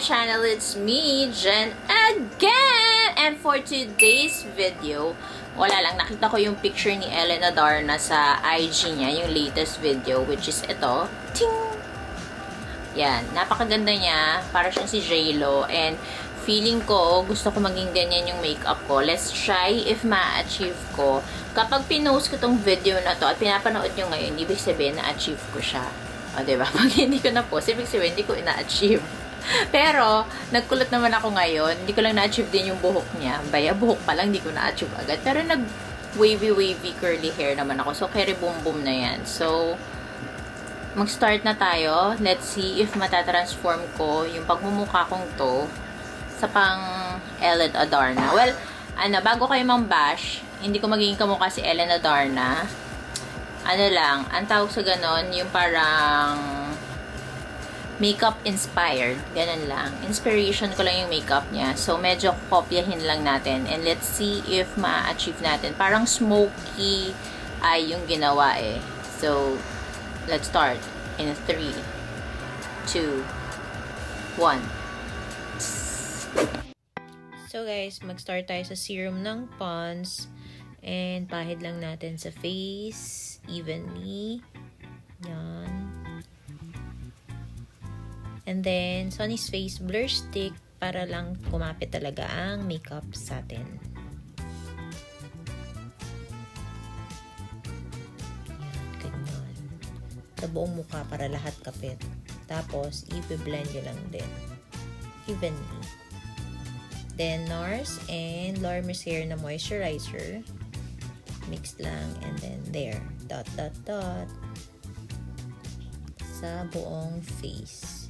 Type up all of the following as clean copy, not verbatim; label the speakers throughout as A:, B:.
A: channel. It's me, Jen, again! And for today's video, wala lang, nakita ko yung picture ni Adarna sa IG niya, yung latest video, which is ito. Ting! Yan, napakaganda niya. Para siyang si J-Lo. And feeling ko, gusto ko maging ganyan yung makeup ko. Let's try if ma-achieve ko. Kapag pinost ko tong video na to at pinapanood nyo ngayon, ibig sabihin na-achieve ko siya. O, diba? Pag hindi ko na-post, ibig sabihin hindi ko ina-achieve. Pero, nagkulot naman ako ngayon. Hindi ko lang na-achieve din yung buhok niya. Baya, buhok pa lang, hindi ko na-achieve agad. Pero nag-wavy curly hair naman ako. So, carry boom boom na yan. So, mag-start na tayo. Let's see if matatransform ko yung pagmumukha kong to sa pang Ellen Adarna. Well, bago kayo mang-bash, hindi ko magiging kamukha si Ellen Adarna. Ang tawag sa ganon, yung parang makeup inspired. Ganon lang. Inspiration ko lang yung makeup niya. So, medyo kopyahin lang natin. And let's see if ma-achieve natin. Parang Smokey ay yung ginawa eh. So, let's start in 3, 2, 1. So guys, mag-start tayo sa serum ng Pond's. And pahid lang natin sa face evenly. Yan. And then, Sonny's Face Blur Stick para lang kumapit talaga ang makeup sa atin. Sa buong mukha para lahat kapit. Tapos, i-blend nyo lang din. Evenly. Then, NARS and Laura Mercier na moisturizer. Mix lang. And then, there. Dot, dot, dot. Sa buong face.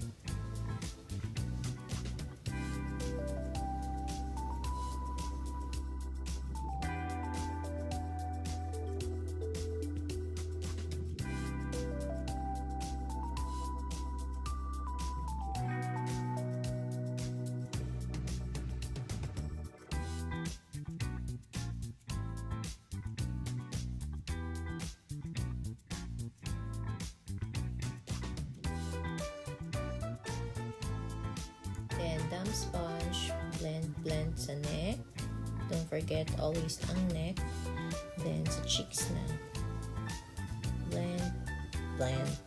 A: Then, damp sponge, blend sa neck. Don't forget always ang neck. Then, sa cheeks na. Blend.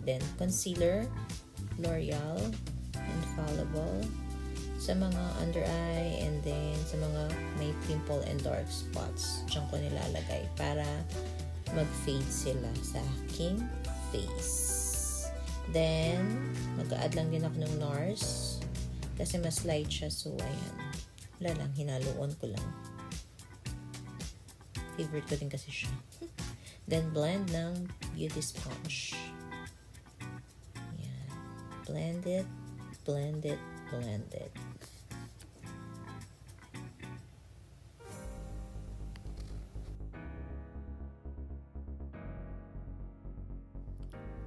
A: Then, concealer, L'Oreal, Infallible. Sa mga under eye, and then sa mga may pimple and dark spots. Diyan ko nilalagay para mag-fade sila sa aking face. Then, mag-add lang din ako ng NARS. Kasi mas light siya. So, ayan. Wala lang. Hinaluan ko lang. Favorite ko din kasi siya. Then, blend ng beauty sponge. Ayan. Blend it.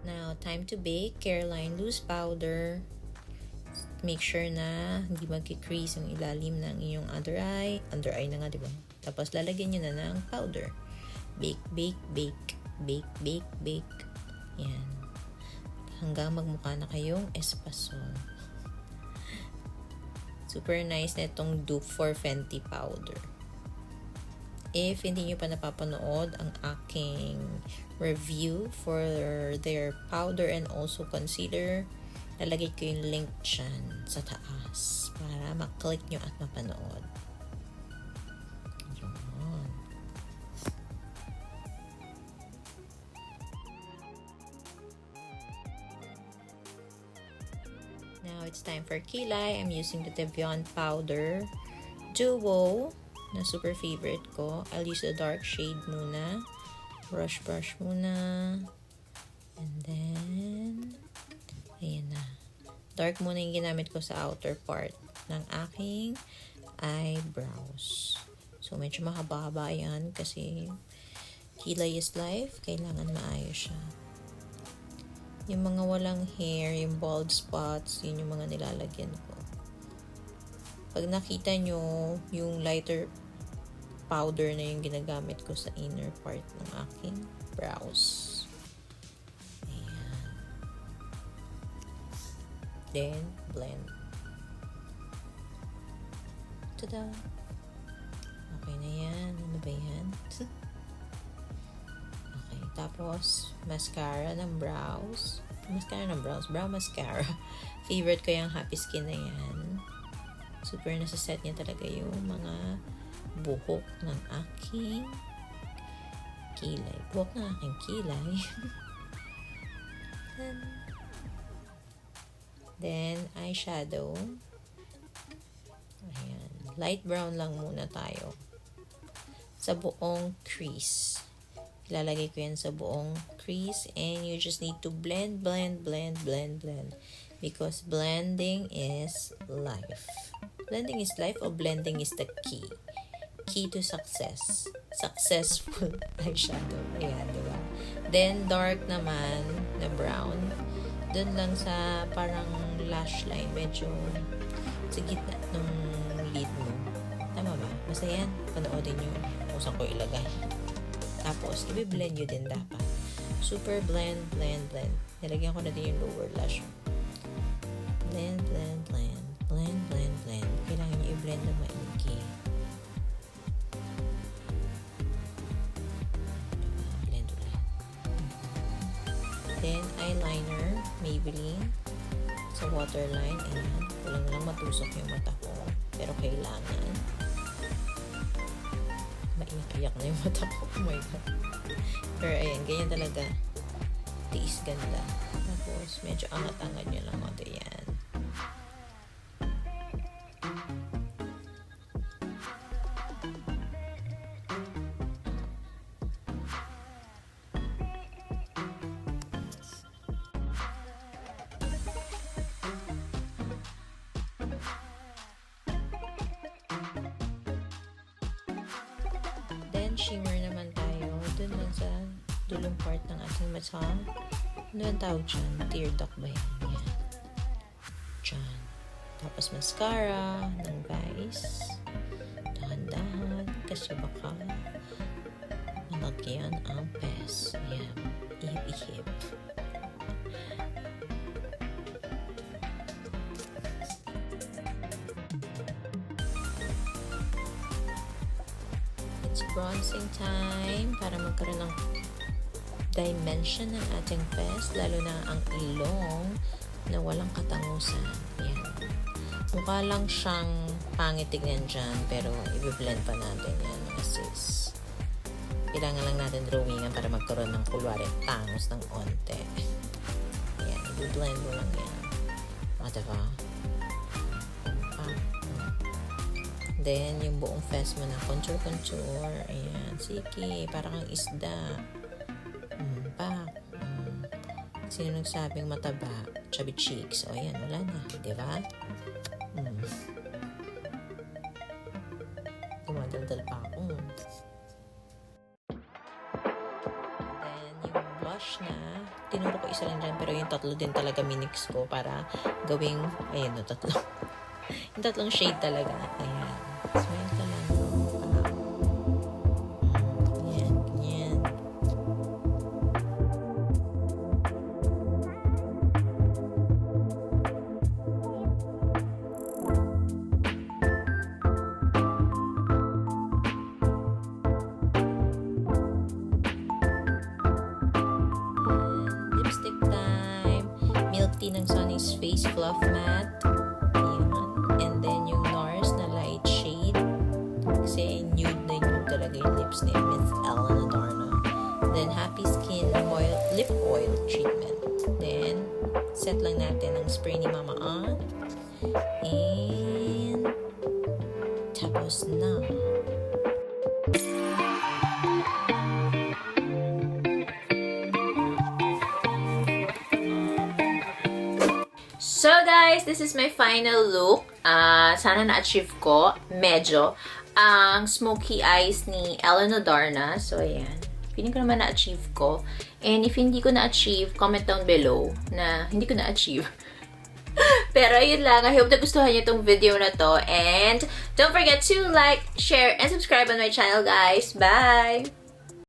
A: Now, time to bake. Caroline loose powder. Make sure na hindi magki-crease yung ilalim ng iyong under eye. Under eye na nga, diba? Tapos, lalagyan nyo na ng powder. Bake. Yan. Hanggang magmukha na kayong espasol. Super nice na itong dupe for Fenty powder. If hindi nyo pa napapanood ang aking review for their powder and also concealer, lalagay ko yung link dyan sa taas para maklik nyo at mapanood. Yun. Now, it's time for kilay. I'm using the Devion Powder Duo na super favorite ko. I'll use the dark shade muna. Brush muna. And then, ayan na. Dark muna yung ginamit ko sa outer part ng aking eyebrows. So, medyo mahaba-haba yan kasi kilay is life. Kailangan maayos siya. Yung mga walang hair, yung bald spots, yun yung mga nilalagyan ko. Pag nakita nyo, yung lighter powder na yung ginagamit ko sa inner part ng aking brows. Then, blend. Tada! Okay na yan. Ano ba yan? Okay. Tapos, mascara ng brows. Brow mascara. Favorite ko yung Happy Skin na yan. Super nasa-set niya talaga yung mga buhok ng aking kilay. Buhok ng aking kilay. Then, eyeshadow. Ayan. Light brown lang muna tayo. Sa buong crease. Ilalagay ko yan sa buong crease and you just need to blend. Because blending is life. Blending is life or blending is the key. Key to success. Successful eyeshadow. Ayan, diba? Then, dark naman na brown. Doon lang sa parang lash line. Medyo sa gitna ng lid mo. Tama ba? Basta yan. Panoodin nyo kung saan ko ilagay. Tapos, i-blend nyo din dapat. Super blend. Nilagyan ko na din yung lower lash. Blend. Kailangan nyo i-blend na maigi. Blend ulit. Then, eyeliner. Maybelline. Sa waterline. Ayan. Walang lang matusok yung mata ko. Pero kailangan. Maiyak na yung mata ko. Oh my God. Pero ayan, ganyan talaga. Tiis ganda. Tapos, medyo angat-angat nyo lang. Ito yan. Then, shimmer naman tayo. Doon lang sa dulong part ng ating mata. Ano ang tawag dyan? Tear duct ba yan? Yan. Dyan. Tapos, mascara ng Vice. Dahan-dahan. Kasi baka malagyan ang pes. Yan. Ihip-ihip. It's bronzing time para magkaroon ng dimension ng ating face, lalo na ang ilong na walang katangusan. Yan. Mukha lang siyang pangit tignan dyan, pero i-blend pa natin yan, mga sis. Kailangan lang natin drawingan para magkaroon ng kulwari tangos ng onte. Yan, i-blend mo lang yan. Diba? Then, yung buong face mo na contour. Ayan. Sige, parang ang isda. Sino nagsabing mataba? Chubby cheeks. O, ayan. Wala na. Diba? Dumadaldal pa ako. Then, yung blush na, tinuro ko isa lang dyan, pero yung tatlo din talaga minix ko para gawing, ayan no, tatlo. Yung tatlong shade talaga. Ayan. Smile ka lang. Ganyan. Lipstick time. Milk tea ng Sunny's Face Fluff Matte. And then yung NARS na light shade. Kasi nude na nude talaga yung lips ni Miss Adarna. Then Happy Skin lip oil treatment. Then set lang natin ang spray ni Mama on. And tapos na. So guys, this is my final look. Sana na-achieve ko, medyo, ang smoky eyes ni Adarna. So ayan, feeling ko naman na-achieve ko. And if hindi ko na-achieve, comment down below na hindi ko na-achieve. Pero ayun lang, I hope na gustuhan niyo itong video na to. And don't forget to like, share, and subscribe on my channel guys. Bye!